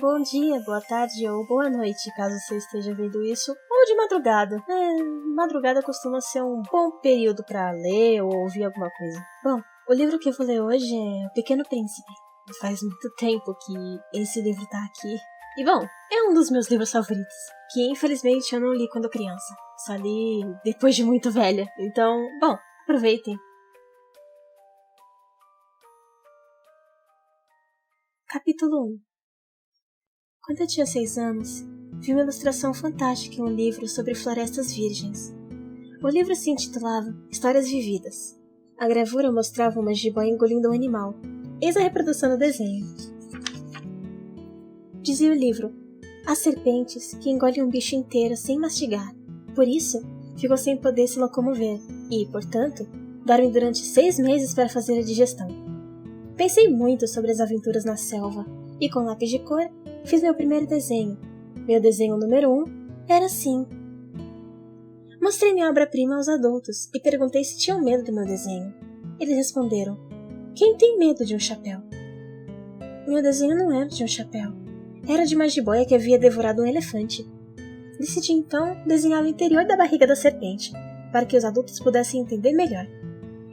bom dia, boa tarde ou boa noite, caso você esteja vendo isso, ou de madrugada. Madrugada costuma ser um bom período para ler ou ouvir alguma coisa. Bom, o livro que eu vou ler hoje é O Pequeno Príncipe. Faz muito tempo que esse livro tá aqui. E bom, é um dos meus livros favoritos, que infelizmente eu não li quando criança. Só li depois de muito velha. Então, bom, aproveitem. Capítulo 1. Quando eu tinha 6 anos, vi uma ilustração fantástica em um livro sobre florestas virgens. O livro se intitulava Histórias Vividas. A gravura mostrava uma jiboia engolindo um animal. Eis a reprodução do desenho. Dizia o livro: há serpentes que engolem um bicho inteiro sem mastigar. Por isso, ficou sem poder se locomover e, portanto, dorme durante 6 meses para fazer a digestão. Pensei muito sobre as aventuras na selva e, com lápis de cor, fiz meu primeiro desenho. Meu desenho número 1 era assim. Mostrei minha obra-prima aos adultos e perguntei se tinham medo do meu desenho. Eles responderam: quem tem medo de um chapéu? Meu desenho não era de um chapéu. Era de uma jiboia que havia devorado um elefante. Decidi então desenhar o interior da barriga da serpente, para que os adultos pudessem entender melhor.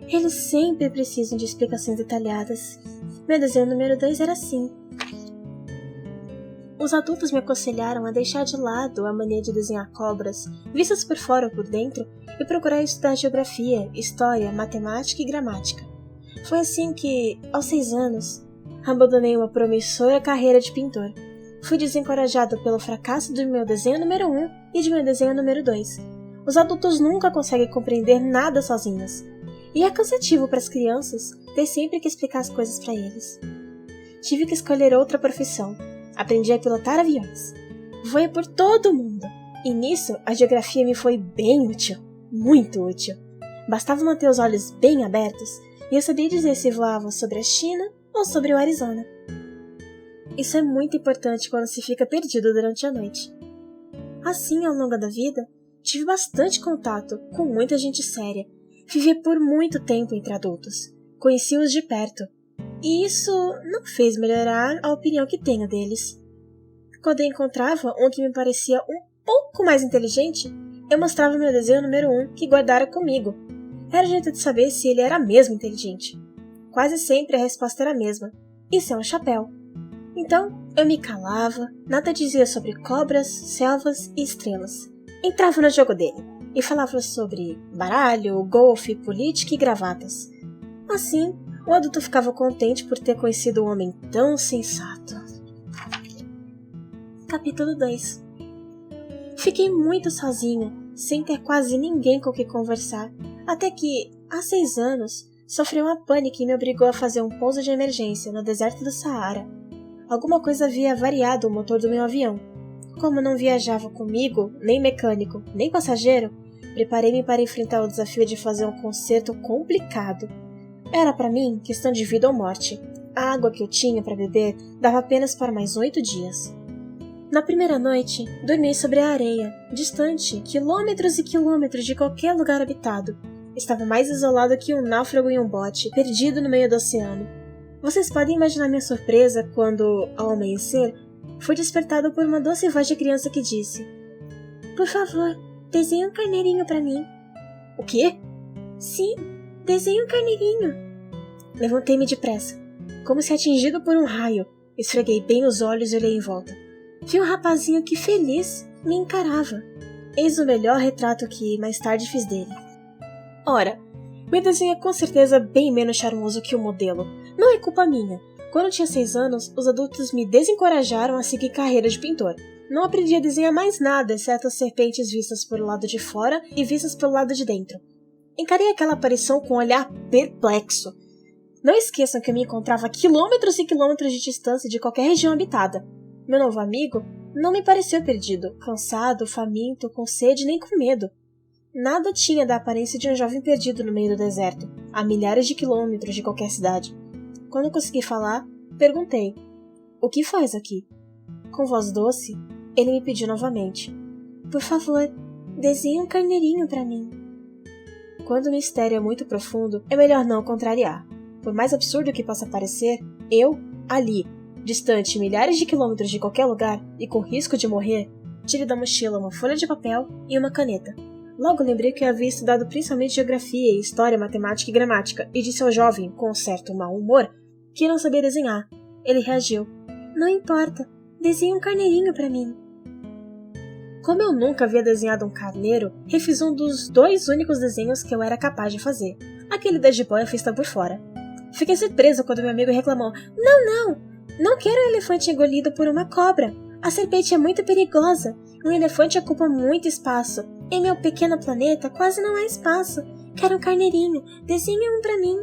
Eles sempre precisam de explicações detalhadas. Meu desenho número 2 era assim. Os adultos me aconselharam a deixar de lado a mania de desenhar cobras, vistas por fora ou por dentro, e procurar estudar geografia, história, matemática e gramática. Foi assim que, aos 6 anos, abandonei uma promissora carreira de pintor. Fui desencorajado pelo fracasso do meu desenho número 1 e de meu desenho número 2. Os adultos nunca conseguem compreender nada sozinhos. E é cansativo para as crianças ter sempre que explicar as coisas para eles. Tive que escolher outra profissão. Aprendi a pilotar aviões. Voei por todo o mundo. E nisso, a geografia me foi bem útil. Muito útil. Bastava manter os olhos bem abertos e eu sabia dizer se voava sobre a China ou sobre o Arizona. Isso é muito importante quando se fica perdido durante a noite. Assim, ao longo da vida, tive bastante contato com muita gente séria. Vivi por muito tempo entre adultos. Conheci-os de perto. E isso não fez melhorar a opinião que tenho deles. Quando eu encontrava um que me parecia um pouco mais inteligente, eu mostrava meu desenho número 1 que guardara comigo. Era o jeito de saber se ele era mesmo inteligente. Quase sempre a resposta era a mesma. Isso é um chapéu. Então, eu me calava, nada dizia sobre cobras, selvas e estrelas. Entrava no jogo dele e falava sobre baralho, golfe, política e gravatas. Assim, o adulto ficava contente por ter conhecido um homem tão sensato. Capítulo 2. Fiquei muito sozinha, sem ter quase ninguém com quem conversar, até que, há 6 anos, sofri uma pane que me obrigou a fazer um pouso de emergência no deserto do Saara. Alguma coisa havia variado o motor do meu avião. Como não viajava comigo, nem mecânico, nem passageiro, preparei-me para enfrentar o desafio de fazer um concerto complicado. Era para mim questão de vida ou morte. A água que eu tinha para beber dava apenas para mais 8 dias. Na primeira noite, dormi sobre a areia, distante quilômetros e quilômetros de qualquer lugar habitado. Estava mais isolado que um náufrago em um bote, perdido no meio do oceano. Vocês podem imaginar minha surpresa quando, ao amanhecer, fui despertado por uma doce voz de criança que disse: por favor, desenhe um carneirinho para mim. O quê? Sim, desenhe um carneirinho. Levantei-me depressa, como se atingido por um raio. Esfreguei bem os olhos e olhei em volta. Vi um rapazinho que, feliz, me encarava. Eis o melhor retrato que mais tarde fiz dele. Ora, meu desenho é com certeza bem menos charmoso que o modelo. Não é culpa minha. Quando eu tinha 6 anos, os adultos me desencorajaram a seguir carreira de pintor. Não aprendi a desenhar mais nada, exceto as serpentes vistas pelo lado de fora e vistas pelo lado de dentro. Encarei aquela aparição com um olhar perplexo. Não esqueçam que eu me encontrava a quilômetros e quilômetros de distância de qualquer região habitada. Meu novo amigo não me pareceu perdido, cansado, faminto, com sede nem com medo. Nada tinha da aparência de um jovem perdido no meio do deserto, a milhares de quilômetros de qualquer cidade. Quando eu consegui falar, perguntei: o que faz aqui? Com voz doce, ele me pediu novamente: por favor, desenhe um carneirinho para mim. Quando o mistério é muito profundo, é melhor não contrariar. Por mais absurdo que possa parecer, eu, ali, distante milhares de quilômetros de qualquer lugar e com risco de morrer, tirei da mochila uma folha de papel e uma caneta. Logo lembrei que eu havia estudado principalmente geografia, história, matemática e gramática, e disse ao jovem, com um certo mau humor, que não sabia desenhar. Ele reagiu. Não importa, desenhe um carneirinho para mim. Como eu nunca havia desenhado um carneiro, refiz um dos 2 únicos desenhos que eu era capaz de fazer. Aquele da jiboia fista por fora. Fiquei surpresa quando meu amigo reclamou. Não quero um elefante engolido por uma cobra. A serpente é muito perigosa. Um elefante ocupa muito espaço. Em meu pequeno planeta quase não há espaço. Quero um carneirinho. Desenhe um pra mim.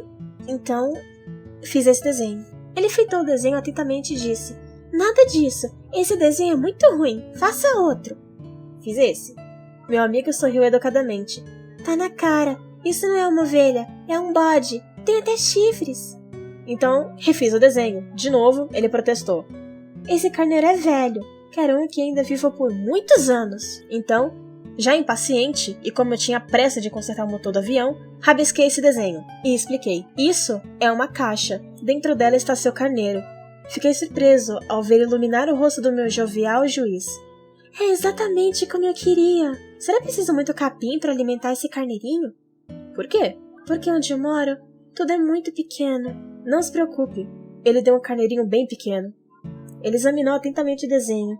Então, fiz esse desenho. Ele fitou o desenho atentamente e disse: Nada disso. Esse desenho é muito ruim. Faça outro. Fiz esse. Meu amigo sorriu educadamente. Tá na cara. Isso não é uma ovelha. É um bode. Tem até chifres. Então, refiz o desenho. De novo, ele protestou. Esse carneiro é velho. Quero um que ainda viva por muitos anos. Então, já impaciente, e como eu tinha pressa de consertar o motor do avião, rabisquei esse desenho e expliquei. Isso é uma caixa. Dentro dela está seu carneiro. Fiquei surpreso ao ver iluminar o rosto do meu jovial juiz. É exatamente como eu queria. Será preciso muito capim para alimentar esse carneirinho? Por quê? Porque onde eu moro, tudo é muito pequeno. Não se preocupe. Ele deu um carneirinho bem pequeno. Ele examinou atentamente o desenho.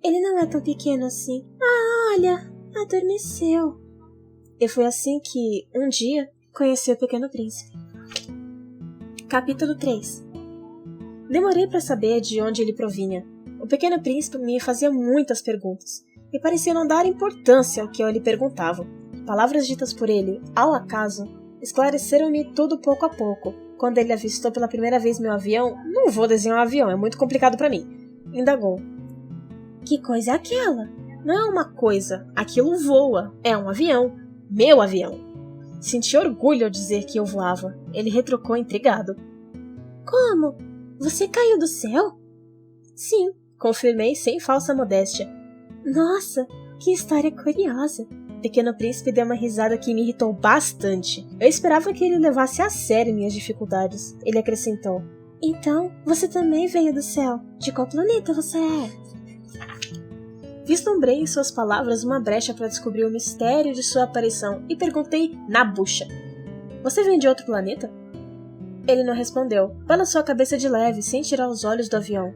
Ele não é tão pequeno assim. Ah, olha, adormeceu. E foi assim que, um dia, conheci o Pequeno Príncipe. Capítulo 3. Demorei para saber de onde ele provinha. O Pequeno Príncipe me fazia muitas perguntas, e parecia não dar importância ao que eu lhe perguntava. Palavras ditas por ele, ao acaso, esclareceram-me tudo pouco a pouco. Quando ele avistou pela primeira vez meu avião, não vou desenhar um avião, é muito complicado para mim, indagou. Que coisa é aquela? Não é uma coisa, aquilo voa, é um avião, meu avião. Senti orgulho ao dizer que eu voava, ele retrucou intrigado. Como? Você caiu do céu? Sim, confirmei sem falsa modéstia. Nossa, que história curiosa. Pequeno Príncipe deu uma risada que me irritou bastante. Eu esperava que ele levasse a sério minhas dificuldades. Ele acrescentou. Então, você também veio do céu. De qual planeta você é? Vislumbrei em suas palavras uma brecha para descobrir o mistério de sua aparição e perguntei na bucha. Você vem de outro planeta? Ele não respondeu. Balançou a cabeça de leve, sem tirar os olhos do avião.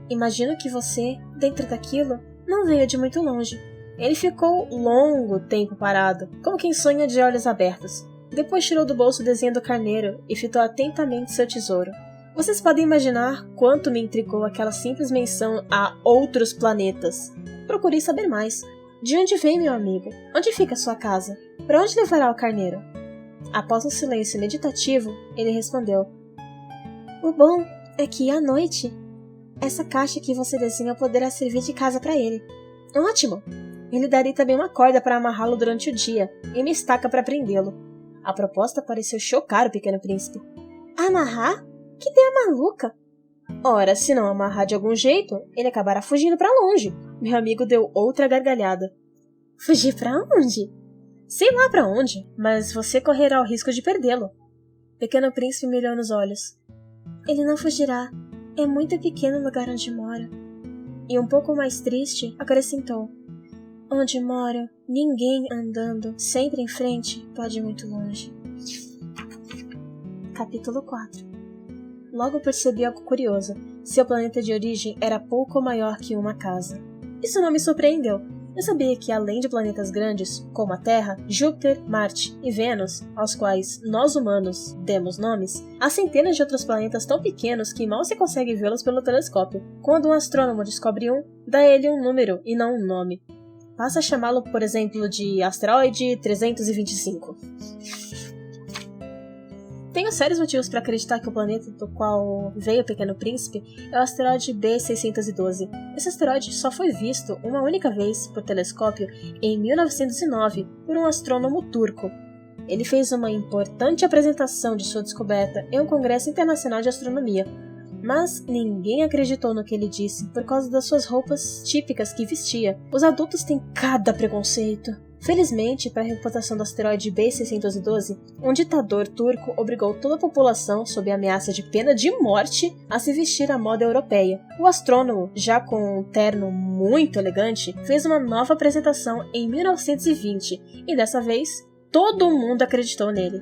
Imagino que você, dentro daquilo, não veio de muito longe. Ele ficou longo tempo parado, como quem sonha de olhos abertos. Depois tirou do bolso o desenho do carneiro e fitou atentamente seu tesouro. Vocês podem imaginar quanto me intrigou aquela simples menção a outros planetas. Procurei saber mais. De onde vem meu amigo? Onde fica sua casa? Para onde levará o carneiro? Após um silêncio meditativo, ele respondeu. O bom é que, à noite, essa caixa que você desenha poderá servir de casa para ele. Ótimo! Ele daria também uma corda para amarrá-lo durante o dia e uma estaca para prendê-lo. A proposta pareceu chocar o Pequeno Príncipe. Amarrar? Que ideia maluca! Ora, se não amarrar de algum jeito, ele acabará fugindo para longe. Meu amigo deu outra gargalhada. Fugir para onde? Sei lá para onde, mas você correrá o risco de perdê-lo. Pequeno Príncipe me olhou nos olhos. Ele não fugirá. É muito pequeno o lugar onde moro. E um pouco mais triste, acrescentou. Onde moro, ninguém andando sempre em frente pode ir muito longe. Capítulo 4. Logo percebi algo curioso. Seu planeta de origem era pouco maior que uma casa. Isso não me surpreendeu. Eu sabia que, além de planetas grandes, como a Terra, Júpiter, Marte e Vênus, aos quais nós humanos demos nomes, há centenas de outros planetas tão pequenos que mal se consegue vê-los pelo telescópio. Quando um astrônomo descobre um, dá ele um número e não um nome. Passa a chamá-lo, por exemplo, de asteroide 325. Tenho sérios motivos para acreditar que o planeta do qual veio o Pequeno Príncipe é o asteroide B612. Esse asteroide só foi visto uma única vez por telescópio em 1909 por um astrônomo turco. Ele fez uma importante apresentação de sua descoberta em um congresso internacional de astronomia, mas ninguém acreditou no que ele disse por causa das suas roupas típicas que vestia. Os adultos têm cada preconceito. Felizmente, para a reputação do asteroide B612, um ditador turco obrigou toda a população, sob a ameaça de pena de morte, a se vestir à moda europeia. O astrônomo, já com um terno muito elegante, fez uma nova apresentação em 1920 e dessa vez todo mundo acreditou nele.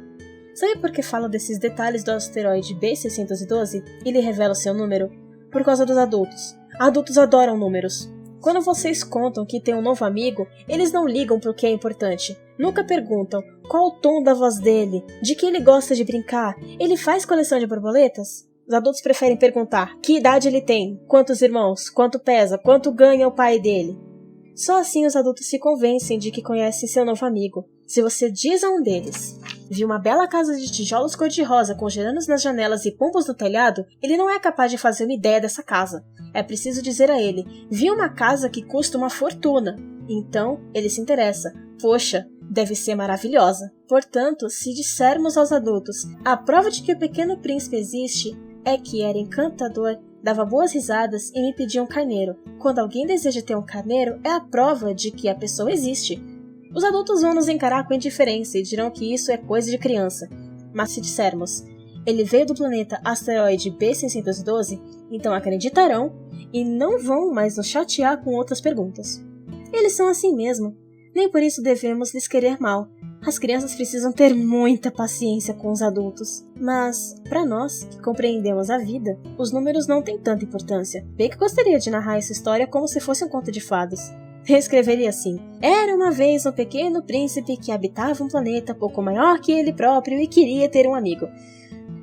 Sabe por que falo desses detalhes do asteroide B612 e lhe revela seu número? Por causa dos adultos. Adultos adoram números. Quando vocês contam que tem um novo amigo, eles não ligam pro que é importante. Nunca perguntam qual o tom da voz dele, de que ele gosta de brincar, ele faz coleção de borboletas? Os adultos preferem perguntar que idade ele tem, quantos irmãos, quanto pesa, quanto ganha o pai dele. Só assim os adultos se convencem de que conhecem seu novo amigo. Se você diz a um deles: viu uma bela casa de tijolos cor-de-rosa com gerânios nas janelas e pombos no telhado, ele não é capaz de fazer uma ideia dessa casa. É preciso dizer a ele: viu uma casa que custa uma fortuna. Então, ele se interessa. Poxa, deve ser maravilhosa. Portanto, se dissermos aos adultos: a prova de que o Pequeno Príncipe existe é que era encantador, dava boas risadas e me pedia um carneiro. Quando alguém deseja ter um carneiro, é a prova de que a pessoa existe. Os adultos vão nos encarar com indiferença e dirão que isso é coisa de criança. Mas se dissermos: ele veio do planeta asteroide B612, então acreditarão e não vão mais nos chatear com outras perguntas. Eles são assim mesmo. Nem por isso devemos lhes querer mal. As crianças precisam ter muita paciência com os adultos. Mas, para nós, que compreendemos a vida, os números não têm tanta importância. Bem que gostaria de narrar essa história como se fosse um conto de fadas. Eu escreveria assim: era uma vez um pequeno príncipe que habitava um planeta pouco maior que ele próprio e queria ter um amigo.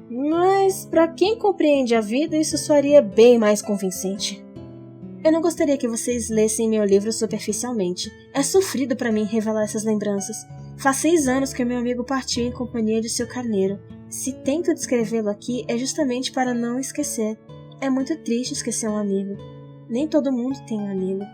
Mas, para quem compreende a vida, isso soaria bem mais convincente. Eu não gostaria que vocês lessem meu livro superficialmente. É sofrido para mim revelar essas lembranças. Faz 6 anos que meu amigo partiu em companhia de seu carneiro. Se tento descrevê-lo aqui, é justamente para não esquecer. É muito triste esquecer um amigo. Nem todo mundo tem um amigo.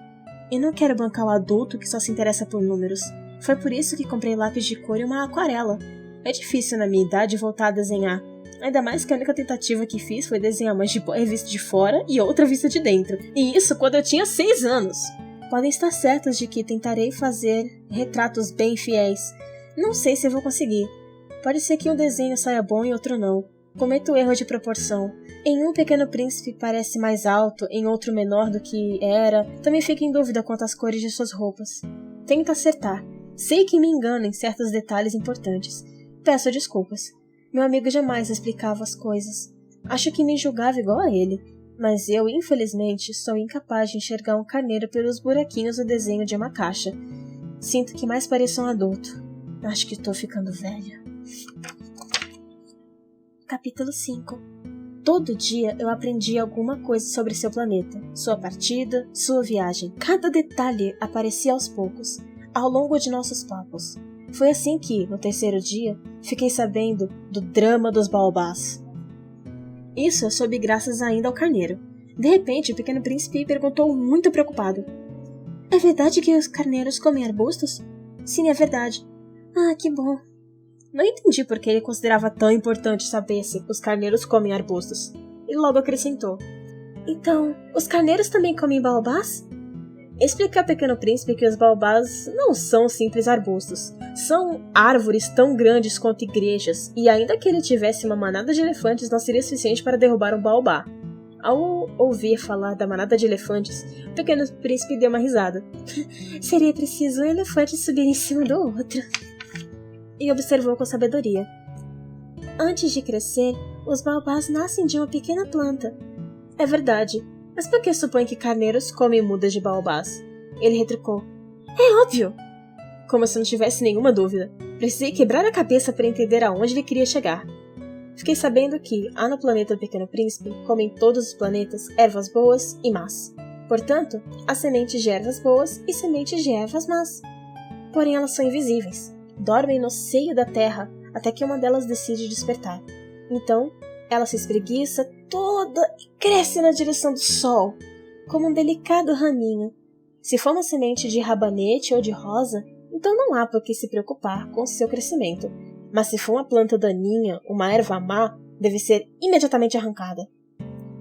E não quero bancar o adulto que só se interessa por números. Foi por isso que comprei lápis de cor e uma aquarela. É difícil na minha idade voltar a desenhar. Ainda mais que a única tentativa que fiz foi desenhar uma jiboia vista de fora e outra vista de dentro. E isso quando eu tinha 6 anos. Podem estar certos de que tentarei fazer retratos bem fiéis. Não sei se eu vou conseguir. Pode ser que um desenho saia bom e outro não. Cometo erro de proporção. Em um Pequeno Príncipe parece mais alto, em outro menor do que era. Também fico em dúvida quanto às cores de suas roupas. Tento acertar. Sei que me engano em certos detalhes importantes. Peço desculpas. Meu amigo jamais explicava as coisas. Acho que me julgava igual a ele. Mas eu, infelizmente, sou incapaz de enxergar um carneiro pelos buraquinhos do desenho de uma caixa. Sinto que mais pareço um adulto. Acho que estou ficando velha. Capítulo 5. Todo dia eu aprendi alguma coisa sobre seu planeta, sua partida, sua viagem. Cada detalhe aparecia aos poucos, ao longo de nossos papos. Foi assim que, no 3º dia, fiquei sabendo do drama dos baobás. Isso eu soube graças ainda ao carneiro. De repente, o Pequeno Príncipe perguntou muito preocupado: é verdade que os carneiros comem arbustos? Sim, é verdade. Ah, que bom. Não entendi por que ele considerava tão importante saber se os carneiros comem arbustos. E logo acrescentou: então, os carneiros também comem baobás? Expliquei ao Pequeno Príncipe que os baobás não são simples arbustos. São árvores tão grandes quanto igrejas, e ainda que ele tivesse uma manada de elefantes, não seria suficiente para derrubar um baobá. Ao ouvir falar da manada de elefantes, o Pequeno Príncipe deu uma risada. Seria preciso um elefante subir em cima do outro. E observou com sabedoria. Antes de crescer, os baobás nascem de uma pequena planta. É verdade. Mas por que supõe que carneiros comem mudas de baobás? Ele retrucou: é óbvio! Como se não tivesse nenhuma dúvida. Precisei quebrar a cabeça para entender aonde ele queria chegar. Fiquei sabendo que, há no planeta do Pequeno Príncipe, como em todos os planetas, ervas boas e más. Portanto, há sementes de ervas boas e sementes de ervas más. Porém, elas são invisíveis. Dormem no seio da terra até que uma delas decide despertar. Então, ela se espreguiça toda e cresce na direção do sol, como um delicado raminho. Se for uma semente de rabanete ou de rosa, então não há por que se preocupar com seu crescimento. Mas se for uma planta daninha, uma erva má, deve ser imediatamente arrancada.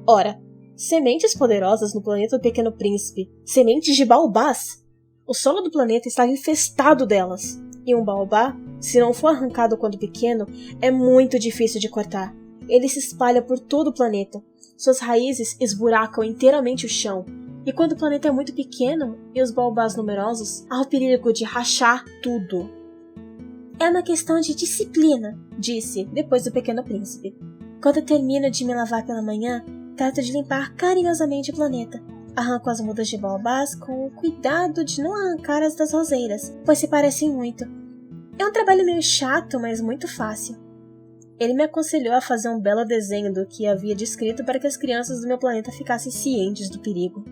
Ora, sementes poderosas no planeta do Pequeno Príncipe, sementes de baobás! O solo do planeta estava infestado delas. E um baobá, se não for arrancado quando pequeno, é muito difícil de cortar. Ele se espalha por todo o planeta. Suas raízes esburacam inteiramente o chão. E quando o planeta é muito pequeno e os baobás numerosos, há o perigo de rachar tudo. É uma questão de disciplina, disse, depois do Pequeno Príncipe. Quando termino de me lavar pela manhã, trato de limpar carinhosamente o planeta. Arranco as mudas de baobás com o cuidado de não arrancar as das roseiras, pois se parecem muito. É um trabalho meio chato, mas muito fácil. Ele me aconselhou a fazer um belo desenho do que havia descrito para que as crianças do meu planeta ficassem cientes do perigo.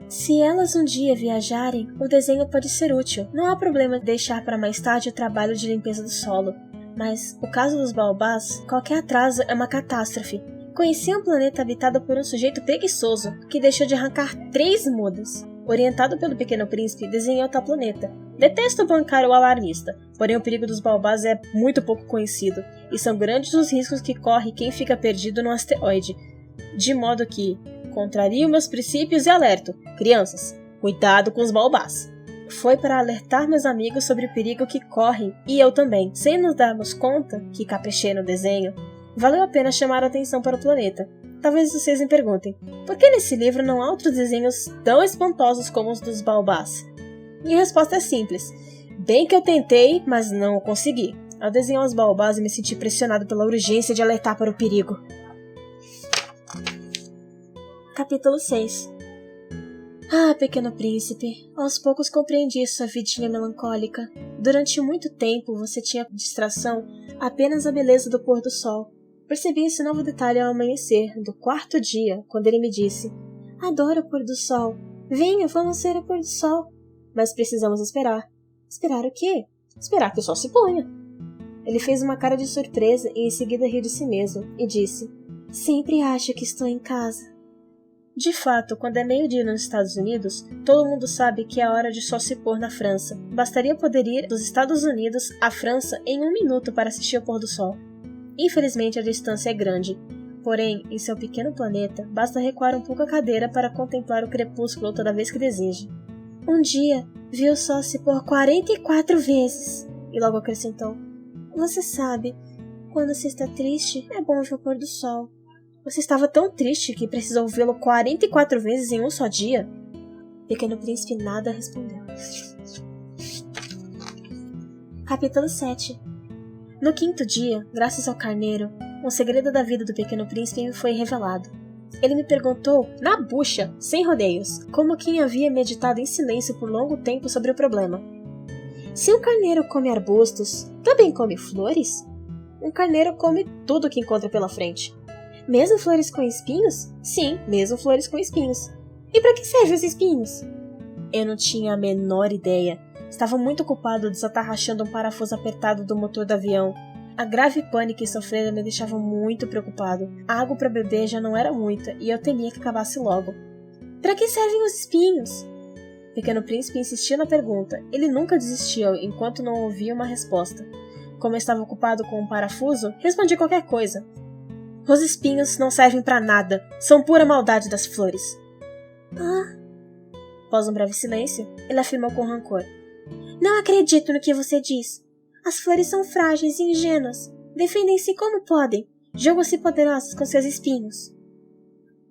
Se elas um dia viajarem, o desenho pode ser útil. Não há problema deixar para mais tarde o trabalho de limpeza do solo. Mas, no caso dos baobás, qualquer atraso é uma catástrofe. Conheci um planeta habitado por um sujeito preguiçoso, que deixou de arrancar 3 mudas. Orientado pelo Pequeno Príncipe, desenhei tal planeta. Detesto bancar o alarmista, porém o perigo dos baobás é muito pouco conhecido, e são grandes os riscos que corre quem fica perdido no asteroide. De modo que contrario meus princípios e alerto: crianças, cuidado com os baobás. Foi para alertar meus amigos sobre o perigo que correm, e eu também, sem nos darmos conta que caprichei no desenho. Valeu a pena chamar a atenção para o planeta. Talvez vocês me perguntem, por que nesse livro não há outros desenhos tão espantosos como os dos baobás? Minha resposta é simples. Bem que eu tentei, mas não consegui. Ao desenhar os baobás, eu me senti pressionado pela urgência de alertar para o perigo. Capítulo 6. Ah, Pequeno Príncipe, aos poucos compreendi sua vidinha melancólica. Durante muito tempo você tinha distração apenas a beleza do pôr do sol. Percebi esse novo detalhe ao amanhecer do 4º dia, quando ele me disse: adoro o pôr do sol. Venha, vamos ver o pôr do sol. Mas precisamos esperar. Esperar o quê? Esperar que o sol se ponha. Ele fez uma cara de surpresa e em seguida riu de si mesmo e disse: sempre acho que estou em casa. De fato, quando é meio-dia nos Estados Unidos, todo mundo sabe que é hora de sol se pôr na França. Bastaria poder ir dos Estados Unidos à França em 1 minuto para assistir ao pôr do sol. Infelizmente a distância é grande, porém, em seu pequeno planeta, basta recuar um pouco a cadeira para contemplar o crepúsculo toda vez que deseja. Um dia, vi o sol se pôr 44 vezes, e logo acrescentou: você sabe, quando se está triste, é bom ver o pôr do sol. Você estava tão triste que precisou vê-lo 44 vezes em um só dia? Pequeno Príncipe nada respondeu. Capítulo 7. No 5º dia, graças ao carneiro, um segredo da vida do Pequeno Príncipe me foi revelado. Ele me perguntou, na bucha, sem rodeios, como quem havia meditado em silêncio por longo tempo sobre o problema. Se um carneiro come arbustos, também come flores? Um carneiro come tudo que encontra pela frente. Mesmo flores com espinhos? Sim, mesmo flores com espinhos. E para que servem os espinhos? Eu não tinha a menor ideia. Estava muito ocupado desatarrachando um parafuso apertado do motor do avião. A grave pane que sofrera me deixava muito preocupado. A água para beber já não era muita e eu temia que acabasse logo. Para que servem os espinhos? O Pequeno Príncipe insistiu na pergunta. Ele nunca desistiu enquanto não ouvia uma resposta. Como eu estava ocupado com um parafuso, respondi qualquer coisa. Os espinhos não servem para nada. São pura maldade das flores. Ah. Após um breve silêncio, ele afirmou com rancor: não acredito no que você diz. As flores são frágeis e ingênuas. Defendem-se como podem. Julgam-se poderosas com seus espinhos.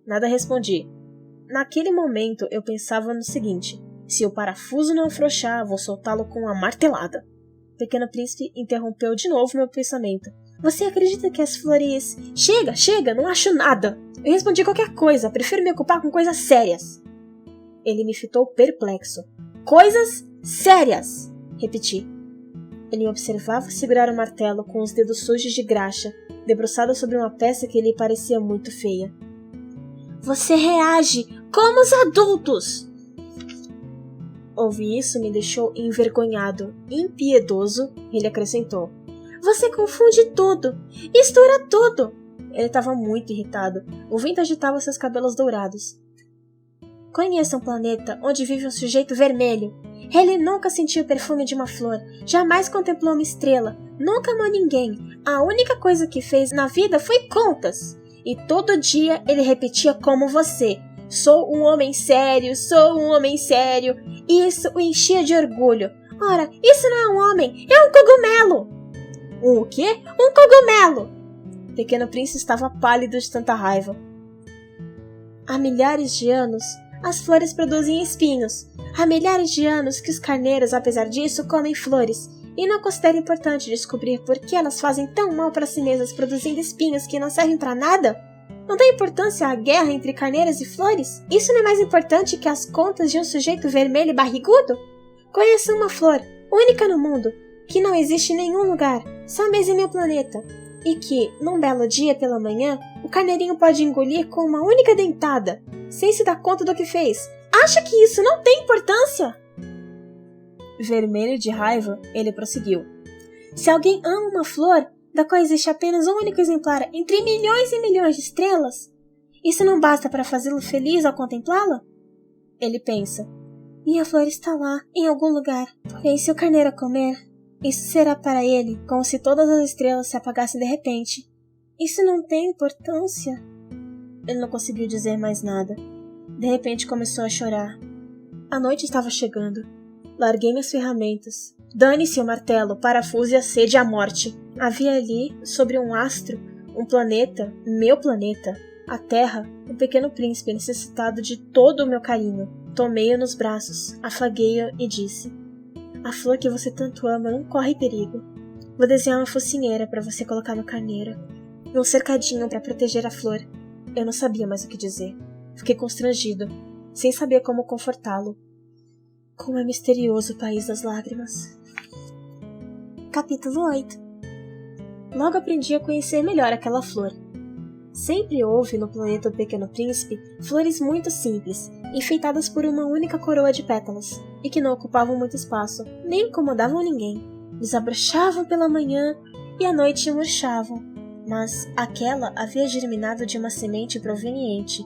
Nada respondi. Naquele momento eu pensava no seguinte: se o parafuso não afrouxar, vou soltá-lo com uma martelada. O Pequeno Príncipe interrompeu de novo meu pensamento. Você acredita que as flores... Chega, não acho nada. Eu respondi qualquer coisa, prefiro me ocupar com coisas sérias. Ele me fitou perplexo. Coisas sérias, repeti. Ele me observava segurar o martelo com os dedos sujos de graxa, debruçado sobre uma peça que lhe parecia muito feia. Você reage como os adultos! Ouvir isso me deixou envergonhado. Impiedoso, ele acrescentou: você confunde tudo, mistura tudo. Ele estava muito irritado. O vento agitava seus cabelos dourados. Conheça um planeta onde vive um sujeito vermelho. Ele nunca sentiu o perfume de uma flor, jamais contemplou uma estrela, nunca amou ninguém. A única coisa que fez na vida foi contas. E todo dia ele repetia como você: Sou um homem sério, sou um homem sério. E isso o enchia de orgulho. Ora, isso não é um homem, é um cogumelo! O quê? Um cogumelo! O Pequeno Príncipe estava pálido de tanta raiva. Há milhares de anos, as flores produzem espinhos. Há milhares de anos que os carneiros, apesar disso, comem flores. E não considera importante descobrir por que elas fazem tão mal para si mesmas produzindo espinhos que não servem para nada? Não dá importância à guerra entre carneiras e flores? Isso não é mais importante que as contas de um sujeito vermelho e barrigudo? Conheço uma flor, única no mundo, que não existe em nenhum lugar, só mesmo em meu planeta, e que, num belo dia pela manhã, o carneirinho pode engolir com uma única dentada, sem se dar conta do que fez. Acha que isso não tem importância? Vermelho de raiva, ele prosseguiu. Se alguém ama uma flor, da qual existe apenas um único exemplar entre milhões e milhões de estrelas, isso não basta para fazê-lo feliz ao contemplá-la? Ele pensa. Minha flor está lá, em algum lugar. Porém, se o carneiro a comer, isso será para ele como se todas as estrelas se apagassem de repente. Isso não tem importância? Ele não conseguiu dizer mais nada. De repente começou a chorar. A noite estava chegando. Larguei minhas ferramentas. Dane-se o martelo, o parafuso e a sede e a morte. Havia ali, sobre um astro, um planeta, meu planeta, a Terra, um pequeno príncipe necessitado de todo o meu carinho. Tomei-o nos braços, afaguei-o e disse: a flor que você tanto ama não corre perigo. Vou desenhar uma focinheira para você colocar no carneiro. E um cercadinho para proteger a flor. Eu não sabia mais o que dizer. Fiquei constrangido, sem saber como confortá-lo. Como é misterioso o país das lágrimas. Capítulo 8. Logo aprendi a conhecer melhor aquela flor. Sempre houve no planeta do Pequeno Príncipe flores muito simples, enfeitadas por uma única coroa de pétalas, e que não ocupavam muito espaço, nem incomodavam ninguém. Desabrochavam pela manhã e à noite murchavam, mas aquela havia germinado de uma semente proveniente.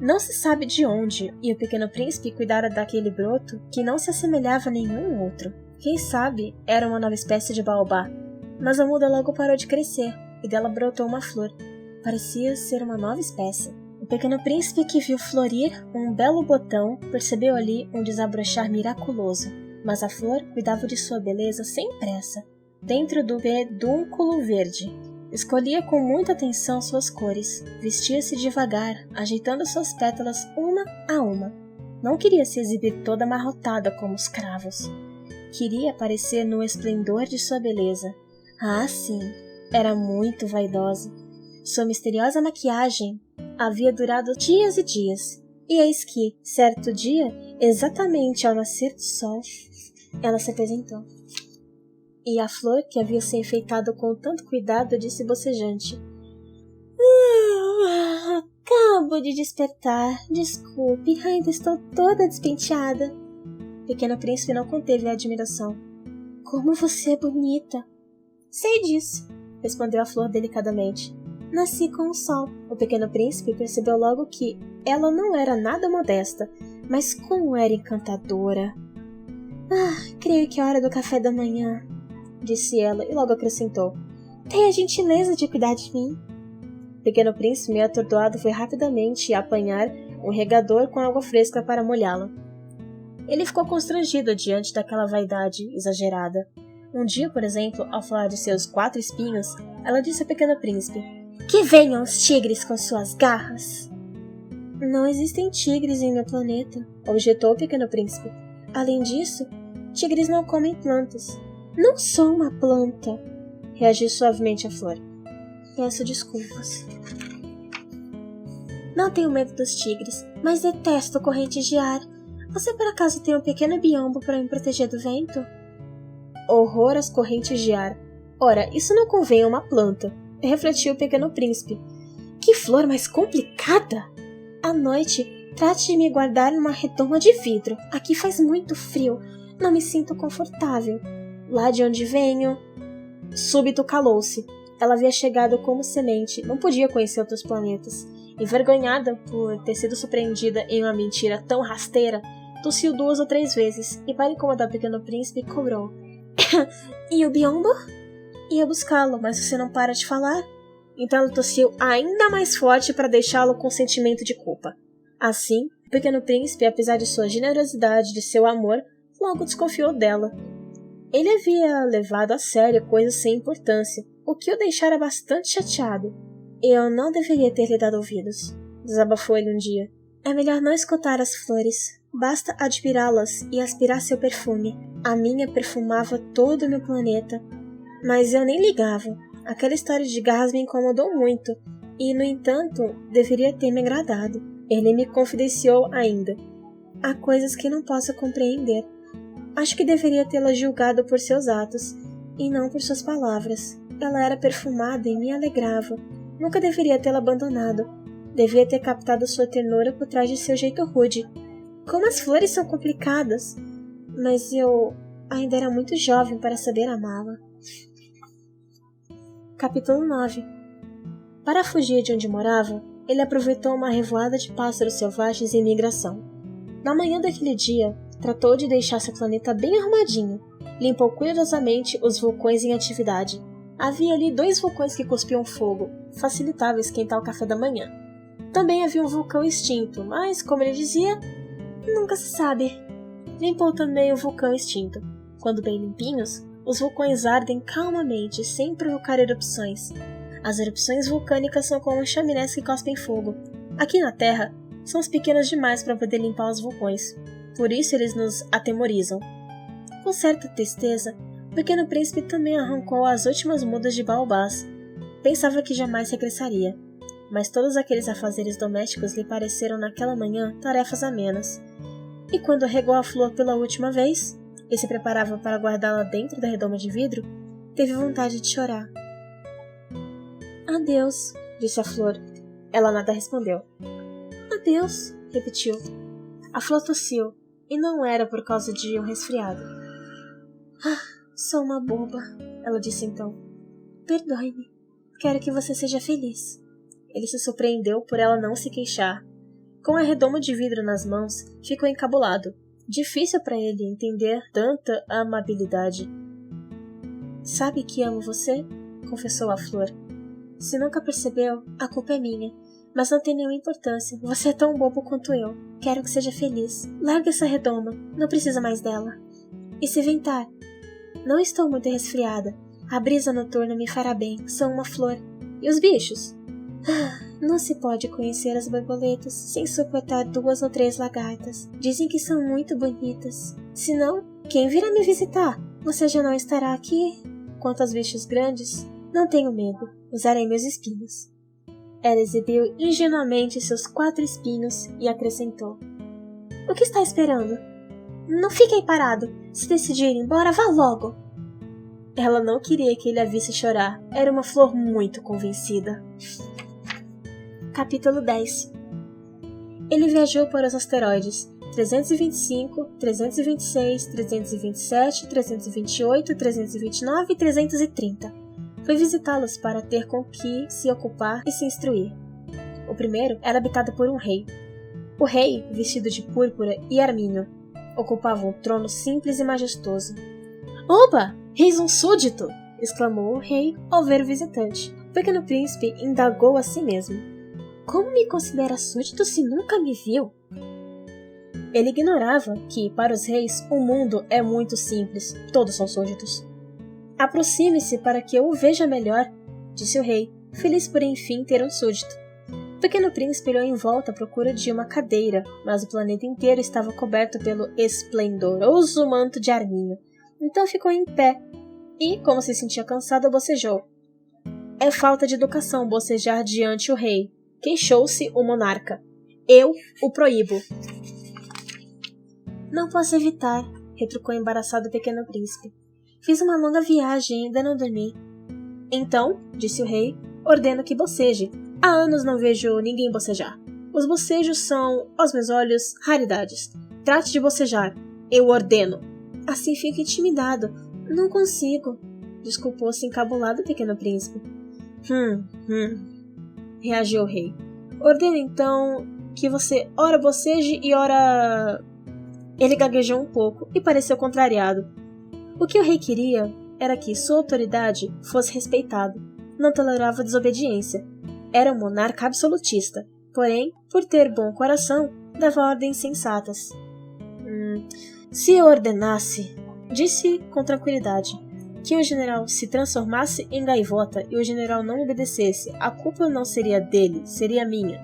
Não se sabe de onde, e o Pequeno Príncipe cuidara daquele broto que não se assemelhava a nenhum outro. Quem sabe era uma nova espécie de baobá, mas a muda logo parou de crescer, e dela brotou uma flor. Parecia ser uma nova espécie. O Pequeno Príncipe que viu florir um belo botão percebeu ali um desabrochar miraculoso, mas a flor cuidava de sua beleza sem pressa, dentro do pedúnculo verde. Escolhia com muita atenção suas cores, vestia-se devagar, ajeitando suas pétalas uma a uma. Não queria se exibir toda amarrotada como os cravos. Queria aparecer no esplendor de sua beleza. Ah, sim, era muito vaidosa. Sua misteriosa maquiagem havia durado dias e dias, e eis que, certo dia, exatamente ao nascer do sol, ela se apresentou. E a flor, que havia se enfeitado com tanto cuidado, disse bocejante: acabo de despertar. Desculpe, ainda estou toda despenteada. O Pequeno Príncipe não conteve a admiração. Como você é bonita! Sei disso, respondeu a flor delicadamente. Nasci com o sol. O Pequeno Príncipe percebeu logo que ela não era nada modesta, mas como era encantadora. Creio que é hora do café da manhã, disse ela e logo acrescentou: tenha a gentileza de cuidar de mim. O Pequeno Príncipe, meio atordoado, foi rapidamente apanhar um regador com água fresca para molhá-la. Ele ficou constrangido diante daquela vaidade exagerada. Um dia, por exemplo, ao falar de seus 4 espinhos, ela disse ao Pequeno Príncipe: que venham os tigres com suas garras. Não existem tigres em meu planeta, objetou o Pequeno Príncipe. Além disso, tigres não comem plantas. Não sou uma planta, reagiu suavemente a flor. Peço desculpas. Não tenho medo dos tigres, mas detesto correntes de ar. Você por acaso tem um pequeno biombo para me proteger do vento? Horror às correntes de ar. Ora, isso não convém a uma planta, refletiu o Pequeno Príncipe. Que flor mais complicada! À noite, trate de me guardar numa redoma de vidro. Aqui faz muito frio. Não me sinto confortável. Lá de onde venho... Súbito calou-se. Ela havia chegado como semente, não podia conhecer outros planetas. Envergonhada por ter sido surpreendida em uma mentira tão rasteira, tossiu 2 ou 3 vezes e, para incomodar o Pequeno Príncipe, cobrou: e o biombo? Ia buscá-lo, mas você não para de falar. Então ela tossiu ainda mais forte para deixá-lo com sentimento de culpa. Assim, o Pequeno Príncipe, apesar de sua generosidade e de seu amor, logo desconfiou dela. Ele havia levado a sério coisas sem importância, o que o deixara bastante chateado. Eu não deveria ter lhe dado ouvidos, desabafou ele um dia. É melhor não escutar as flores. Basta admirá-las e aspirar seu perfume. A minha perfumava todo o meu planeta. Mas eu nem ligava. Aquela história de garras me incomodou muito. E, no entanto, deveria ter me agradado. Ele me confidenciou ainda. Há coisas que não posso compreender. Acho que deveria tê-la julgado por seus atos, e não por suas palavras. Ela era perfumada e me alegrava. Nunca deveria tê-la abandonado. Devia ter captado sua ternura por trás de seu jeito rude. Como as flores são complicadas! Mas eu ainda era muito jovem para saber amá-la. Capítulo 9. Para fugir de onde morava, ele aproveitou uma revoada de pássaros selvagens em migração. Na manhã daquele dia, tratou de deixar seu planeta bem arrumadinho. Limpou cuidadosamente os vulcões em atividade. Havia ali 2 vulcões que cuspiam fogo, facilitava esquentar o café da manhã. Também havia um vulcão extinto, mas, como ele dizia, nunca se sabe. Limpou também o vulcão extinto. Quando bem limpinhos, os vulcões ardem calmamente, sem provocar erupções. As erupções vulcânicas são como chaminés que cospem fogo. Aqui na Terra, somos pequenos demais para poder limpar os vulcões. Por isso eles nos atemorizam. Com certa tristeza, o Pequeno Príncipe também arrancou as últimas mudas de baobás. Pensava que jamais regressaria. Mas todos aqueles afazeres domésticos lhe pareceram naquela manhã tarefas amenas. E quando regou a flor pela última vez, e se preparava para guardá-la dentro da redoma de vidro, teve vontade de chorar. Adeus, disse a flor. Ela nada respondeu. Adeus, repetiu. A flor tossiu, e não era por causa de um resfriado. Sou uma boba, ela disse então. Perdoe-me. Quero que você seja feliz. Ele se surpreendeu por ela não se queixar. Com a redoma de vidro nas mãos, ficou encabulado. Difícil para ele entender tanta amabilidade. Sabe que amo você? Confessou a flor. Se nunca percebeu, a culpa é minha. Mas não tem nenhuma importância. Você é tão bobo quanto eu. Quero que seja feliz. Larga essa redoma. Não precisa mais dela. E se ventar? Não estou muito resfriada. A brisa noturna me fará bem. Sou uma flor. E os bichos? Não se pode conhecer as borboletas sem suportar 2 ou 3 lagartas. Dizem que são muito bonitas. Senão, quem virá me visitar? Você já não estará aqui? Quanto aos bichos grandes, não tenho medo. Usarei meus espinhos. Ela exibiu ingenuamente seus 4 espinhos e acrescentou. O que está esperando? Não fique aí parado. Se decidir ir embora, vá logo. Ela não queria que ele a visse chorar. Era uma flor muito convencida. Capítulo 10. Ele viajou para os asteroides 325, 326, 327, 328, 329 e 330. Foi visitá-los para ter com que se ocupar e se instruir. O primeiro era habitado por um rei. O rei, vestido de púrpura e arminho, ocupava um trono simples e majestoso. Oba! Eis um súdito! Exclamou o rei ao ver o visitante. O Pequeno Príncipe indagou a si mesmo. Como me considera súdito se nunca me viu? Ele ignorava que, para os reis, o mundo é muito simples. Todos são súditos. Aproxime-se para que eu o veja melhor, disse o rei, feliz por enfim ter um súdito. O Pequeno Príncipe olhou em volta à procura de uma cadeira, mas o planeta inteiro estava coberto pelo esplendoroso manto de arminho. Então ficou em pé e, como se sentia cansado, bocejou. É falta de educação bocejar diante o rei, queixou-se o monarca. Eu o proíbo. Não posso evitar, retrucou embaraçado o Pequeno Príncipe. Fiz uma longa viagem e ainda não dormi. Então, disse o rei, ordeno que boceje. Há anos não vejo ninguém bocejar. Os bocejos são, aos meus olhos, raridades. Trate de bocejar. Eu ordeno. Assim fico intimidado. Não consigo. Desculpou-se encabulado o Pequeno Príncipe. Reagiu o rei. Ordeno então que você ora boceje e ora... Ele gaguejou um pouco e pareceu contrariado. O que o rei queria era que sua autoridade fosse respeitada. Não tolerava desobediência. Era um monarca absolutista. Porém, por ter bom coração, dava ordens sensatas. Se eu ordenasse, disse com tranquilidade, que o general se transformasse em gaivota e o general não obedecesse, a culpa não seria dele, seria minha.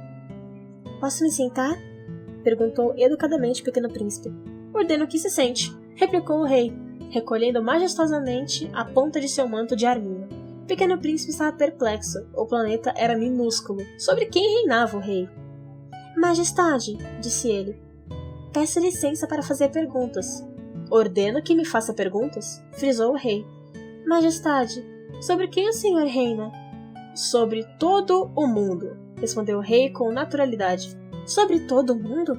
Posso me sentar? Perguntou educadamente o pequeno príncipe. Ordeno que se sente, replicou o rei, recolhendo majestosamente a ponta de seu manto de arminho. O pequeno príncipe estava perplexo. O planeta era minúsculo. Sobre quem reinava o rei? Majestade, disse ele, peço licença para fazer perguntas. Ordeno que me faça perguntas, frisou o rei. Majestade, sobre quem o senhor reina? Sobre todo o mundo, respondeu o rei com naturalidade. Sobre todo o mundo?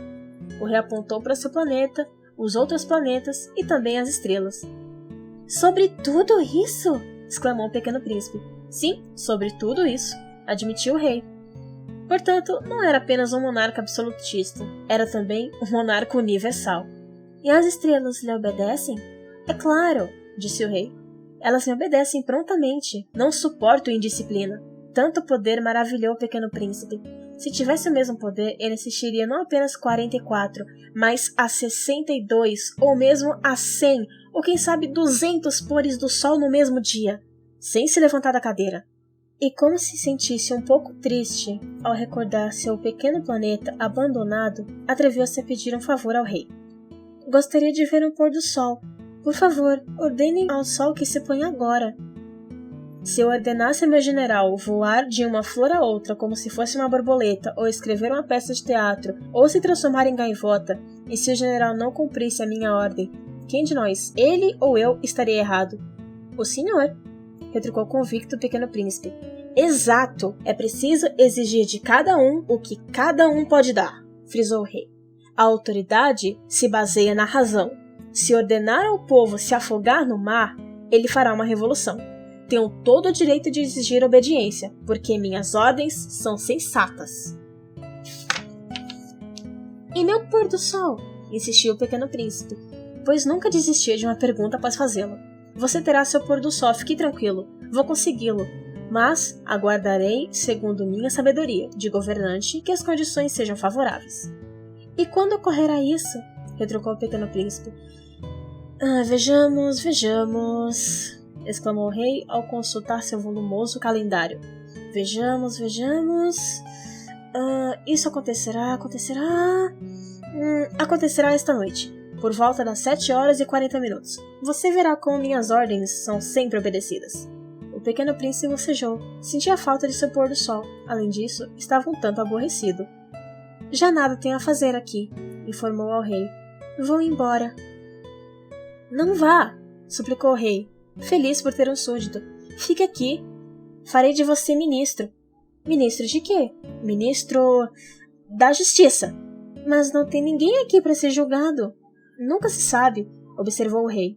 O rei apontou para seu planeta, os outros planetas e também as estrelas. Sobre tudo isso? Exclamou o pequeno príncipe. Sim, sobre tudo isso, admitiu o rei. Portanto, não era apenas um monarca absolutista, era também um monarca universal. E as estrelas lhe obedecem? É claro, disse o rei. Elas me obedecem prontamente, não suporto indisciplina. Tanto poder maravilhou o pequeno príncipe. Se tivesse o mesmo poder, ele assistiria não apenas 44, mas a 62, ou mesmo a 100, ou quem sabe 200 pôres do sol no mesmo dia, sem se levantar da cadeira. E como se sentisse um pouco triste ao recordar seu pequeno planeta abandonado, atreveu-se a pedir um favor ao rei. Gostaria de ver um pôr do sol. Por favor, ordenem ao sol que se põe agora. Se eu ordenasse ao meu general voar de uma flor a outra como se fosse uma borboleta, ou escrever uma peça de teatro, ou se transformar em gaivota, e se o general não cumprisse a minha ordem, quem de nós, ele ou eu, estaria errado? O senhor, retrucou convicto o pequeno príncipe. Exato! É preciso exigir de cada um o que cada um pode dar, frisou o rei. A autoridade se baseia na razão. Se ordenar ao povo se afogar no mar, ele fará uma revolução. Tenho todo o direito de exigir obediência, porque minhas ordens são sensatas. E meu pôr do sol? Insistiu o pequeno príncipe, pois nunca desistia de uma pergunta após fazê-la. Você terá seu pôr do sol, fique tranquilo, vou consegui-lo. Mas aguardarei, segundo minha sabedoria de governante, que as condições sejam favoráveis. E quando ocorrerá isso? Retrucou o pequeno príncipe. Vejamos, exclamou o rei ao consultar seu volumoso calendário. Vejamos. Isso acontecerá esta noite, por volta das 7h40. Você verá como minhas ordens são sempre obedecidas. O pequeno príncipe bocejou. Sentia a falta de seu pôr do sol. Além disso, estava um tanto aborrecido. Já nada tenho a fazer aqui, informou ao rei. Vou embora. Não vá, suplicou o rei, feliz por ter um súdito. Fique aqui. Farei de você ministro. Ministro de quê? Ministro da Justiça. Mas não tem ninguém aqui para ser julgado. Nunca se sabe, observou o rei.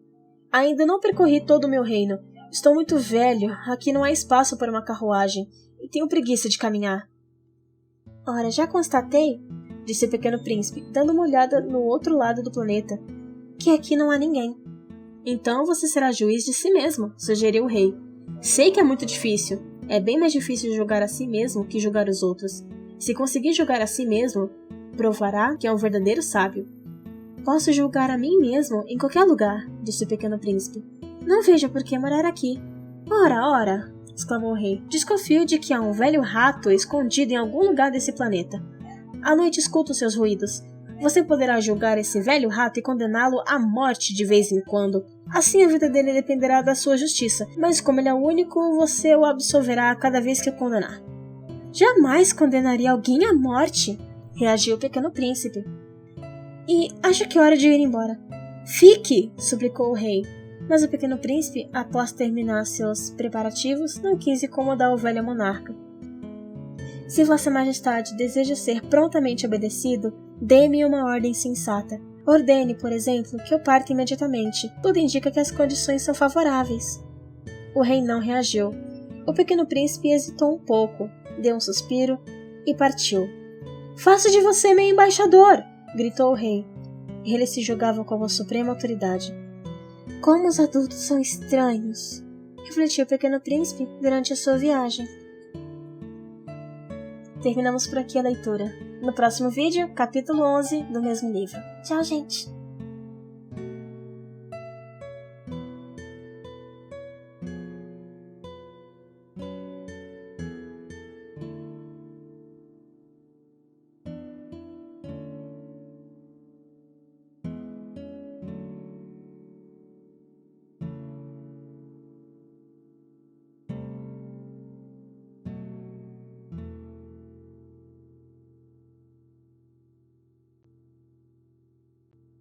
Ainda não percorri todo o meu reino. Estou muito velho, aqui não há espaço para uma carruagem, e tenho preguiça de caminhar. Ora, já constatei, disse o pequeno príncipe, dando uma olhada no outro lado do planeta, que aqui não há ninguém. Então você será juiz de si mesmo, sugeriu o rei. Sei que é muito difícil. É bem mais difícil julgar a si mesmo que julgar os outros. Se conseguir julgar a si mesmo, provará que é um verdadeiro sábio. Posso julgar a mim mesmo em qualquer lugar, disse o pequeno príncipe. Não vejo por que morar aqui. Ora, exclamou o rei. Desconfio de que há um velho rato escondido em algum lugar desse planeta. À noite escuto seus ruídos. Você poderá julgar esse velho rato e condená-lo à morte de vez em quando. Assim a vida dele dependerá da sua justiça, mas como ele é o único, você o absolverá cada vez que o condenar. Jamais condenaria alguém à morte, reagiu o pequeno príncipe. E acho que é hora de ir embora. Fique, suplicou o rei. Mas o pequeno príncipe, após terminar seus preparativos, não quis incomodar o velho monarca. Se Vossa Majestade deseja ser prontamente obedecido, dê-me uma ordem sensata. Ordene, por exemplo, que eu parta imediatamente. Tudo indica que as condições são favoráveis. O rei não reagiu. O pequeno príncipe hesitou um pouco, deu um suspiro e partiu. Faço de você meu embaixador! Gritou o rei. Ele se julgava como a suprema autoridade. Como os adultos são estranhos! Refletiu o pequeno príncipe durante a sua viagem. terminamos por aqui a leitura. No próximo vídeo, capítulo 11 do mesmo livro. Tchau, gente!